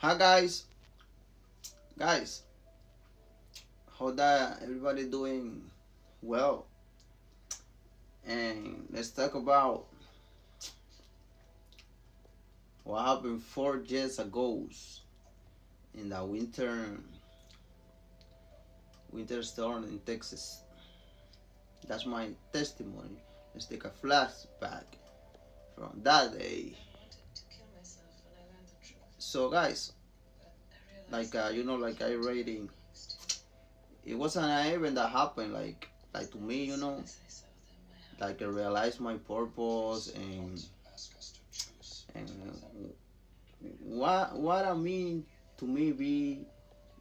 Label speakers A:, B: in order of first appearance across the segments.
A: Hi guys, how that everybody doing well? And let's talk about what happened 4 years ago in the winter storm in Texas. That's my testimony. Let's take a flashback from that day. So guys, like I rating, it wasn't an event that happened like to me, like I realized my purpose and what I mean to me be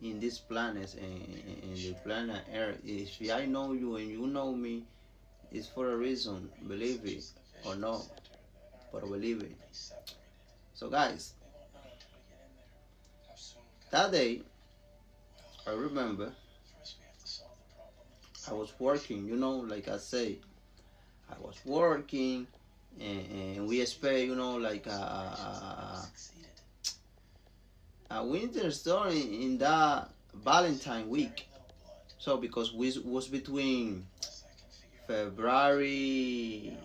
A: in this planet and in the planet Earth. If I know you and you know me, it's for a reason. Believe it or not, but believe it. So guys, that day I remember I was working. Like I say, I was working and we expect like a winter storm in that Valentine week. So because we was between February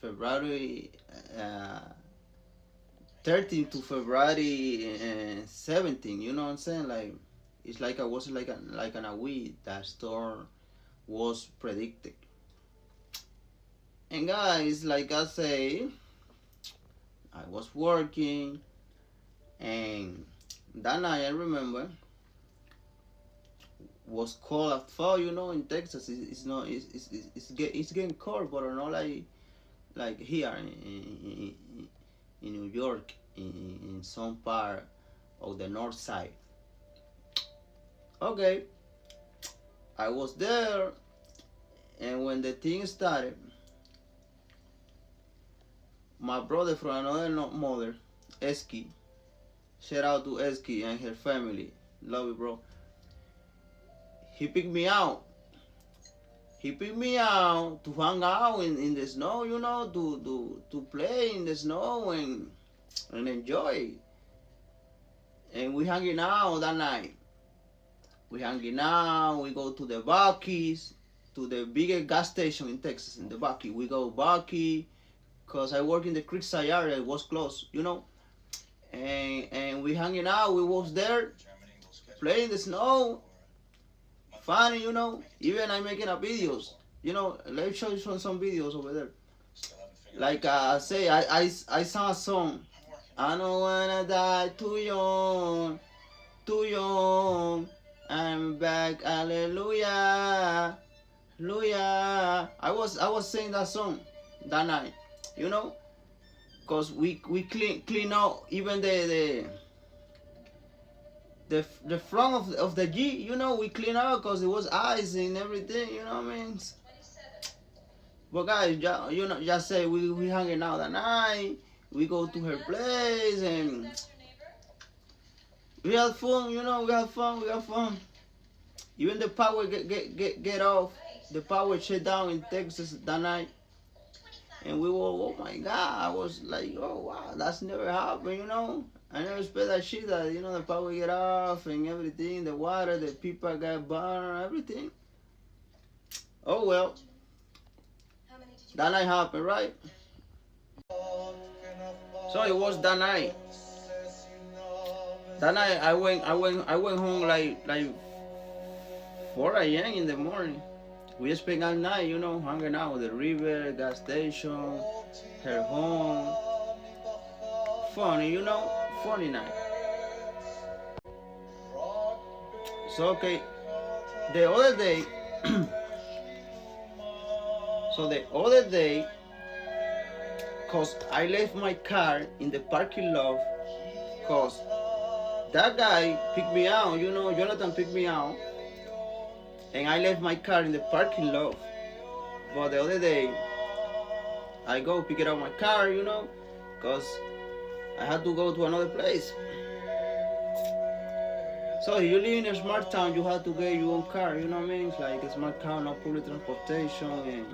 A: February uh, 13 to February 17. You know what I'm saying? Like it's like I wasn't like an a week that storm was predicted. And guys, like I say, I was working and that night I remember was cold at fall. In Texas it's not it's getting cold, but not like here in New York, in some part of the north side. Okay, I was there, and when the thing started, my brother from another mother, Eski, shout out to Eski and her family, love you, bro. He picked me out. He picked me out to hang out in the snow, to play in the snow and enjoy. And we hanging out that night. We hanging out. We go to the Buc-ee's, to the biggest gas station in Texas, in the Buc-ee. We go Buc-ee, cause I work in the Creekside area. It was close. And we hanging out. We was there playing in the snow. Funny. Even I making a videos. Let me show you some videos over there. Like I say, I sang a song. I don't wanna die too young, too young. I'm back, hallelujah, hallelujah. I was singing that song that night, you know, cause we clean out even the front of the G, we clean out cause it was ice and everything, you know what I mean. But guys, just say we hanging out that night. We go to her place and we had fun. We had fun. We had fun. Even the power get off. The power shut down in Texas that night, and we were, oh my God! I was like, oh wow, that's never happened. I never expect that shit. That the power get off and everything. The water, the people got burned, everything. Oh well, that night happened, right? So it was that night. That night I went home like 4 a.m. in the morning. We spent all night, hanging out with the river, gas station, her home. Funny, funny night. So okay, the other day, cause I left my car in the parking lot, cause that guy picked me out, Jonathan picked me out, and I left my car in the parking lot. But the other day, I go pick it up my car, cause I had to go to another place. So if you live in a smart town, you have to get your own car, you know what I mean? It's like a smart car, no public transportation, and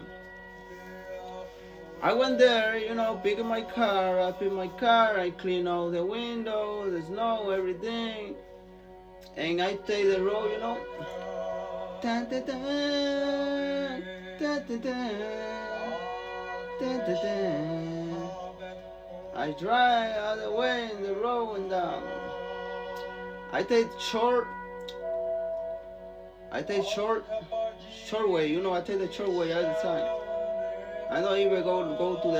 A: I went there, pick my car. I pick my car. I clean all the windows, the snow, everything, and I take the road. Dun, dun, dun, dun, dun, dun, dun, dun, dun. I drive all the way in the road and down. I take short. I take short way. I take the short way all the time. I don't even go to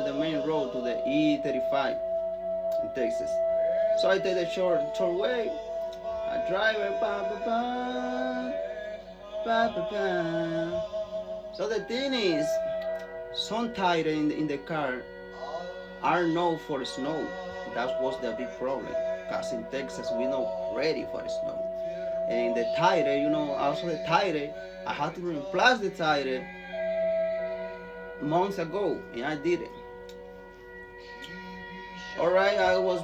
A: the main road, to the E35 in Texas. So I take the short way. I drive it, ba ba ba, ba ba ba. So the thing is, some tire in the car are not for snow. That was the big problem. Cause in Texas we not ready for snow. And the tire, also the tire, I had to replace the tire months ago, and I did it. Alright, I was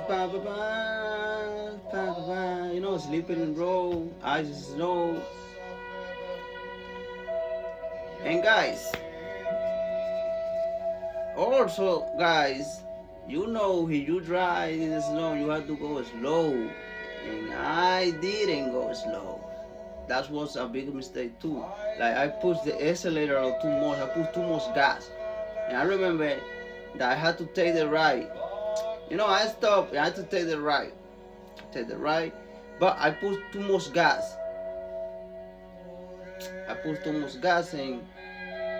A: sleeping in row, ice snow. And guys, also guys, if you drive in the snow, you have to go slow. And I didn't go slow. That was a big mistake too. Like I pushed the accelerator too much. I pushed too much gas. And I remember that I had to take the right. I stopped. I had to take the right. But I pushed too much gas.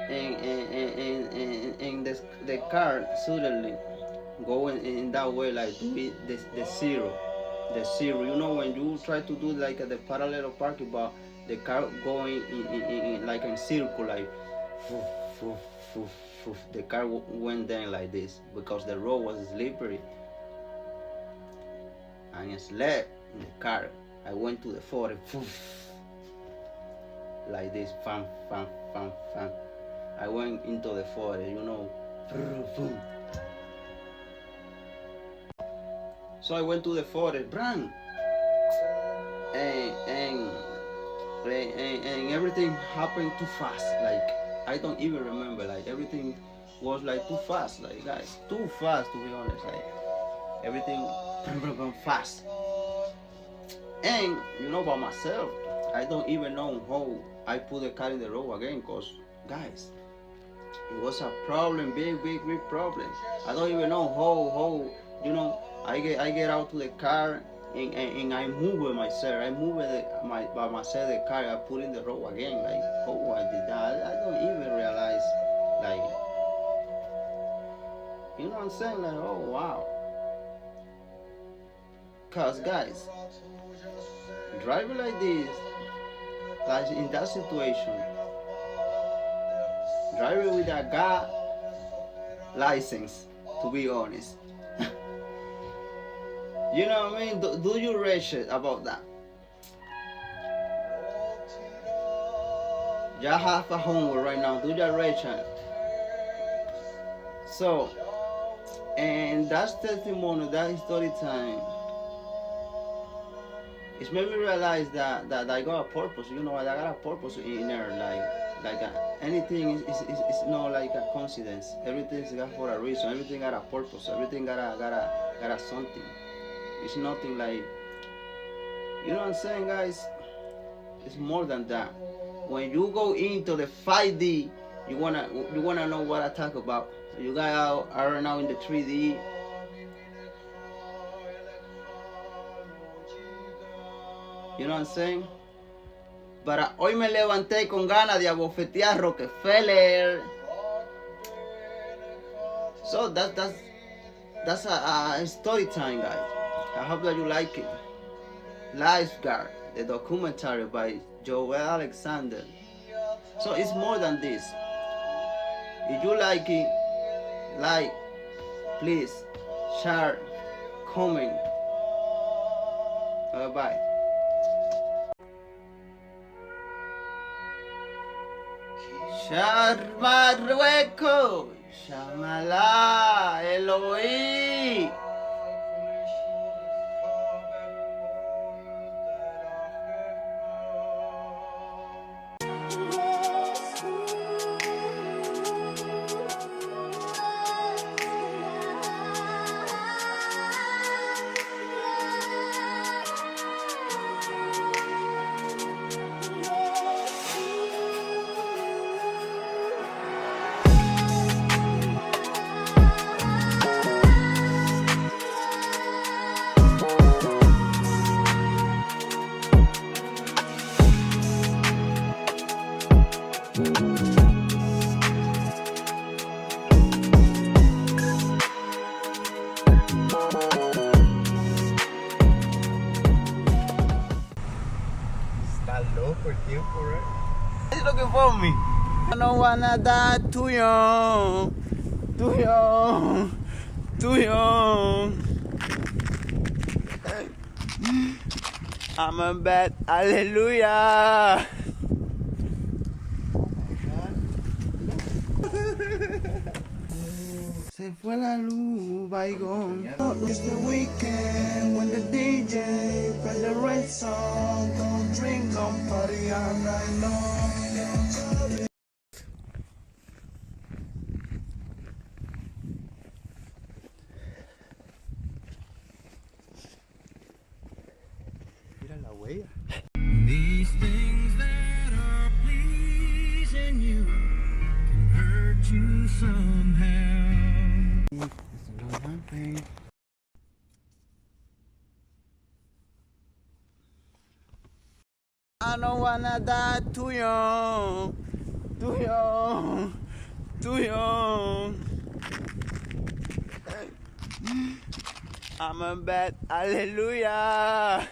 A: And the car suddenly going in that way, like to be the zero. When you try to do like the parallel parking, but the car going in like in circle, like foof, foof, foof, foof. The car went down like this because the road was slippery, and I slept in the car. I went to the 40, foof, like this, fam, fam, fam, fam. I went into the 40, boom. So I went to the 40, brand, and everything happened too fast. Like I don't even remember. Like everything was like too fast. Like guys, too fast to be honest. Like everything fast. And by myself, I don't even know how I put the car in the road again. Cause guys, it was a problem, big problem. I don't even know how I get out to the car and I move it myself. I move by myself the car. I put in the road again. Like how I did that, I don't even realize. Like what I'm saying? Like oh wow. Cause guys, driving like this, like in that situation, driving with a gas license, to be honest. You know what I mean? Do you research about that? Y'all have a homework right now. Do your research. So, and that's testimony, that story time. It's made me realize that I got a purpose. I got a purpose in there. Like anything is not like a coincidence. Everything's got for a reason. Everything got a purpose. Everything got a something. It's nothing like, what I'm saying, guys? It's more than that. When you go into the 5D, you wanna know what I talk about. You guys are now in the 3D. You know what I'm saying? But hoy me levanté con ganas de abofetear Rockefeller. So that's a story time, guys. I hope that you like it. Lifeguard, the documentary by Joel Alexander. So it's more than this. If you like it, please, share, comment. Bye. Sharma Waco, Shamala, Eloí.
B: por tiempo, right?
A: He's looking for me. I don't wanna die too young, too young, too young. I'm a bad hallelujah. Se fue la luz, baigón. It's the weekend when the DJ play the right song. Don't drink, don't party all night long.
B: Mira la huella.
C: These things that are pleasing you can hurt you somehow.
A: I don't wanna die too young, too young, too young. I'm a bad hallelujah.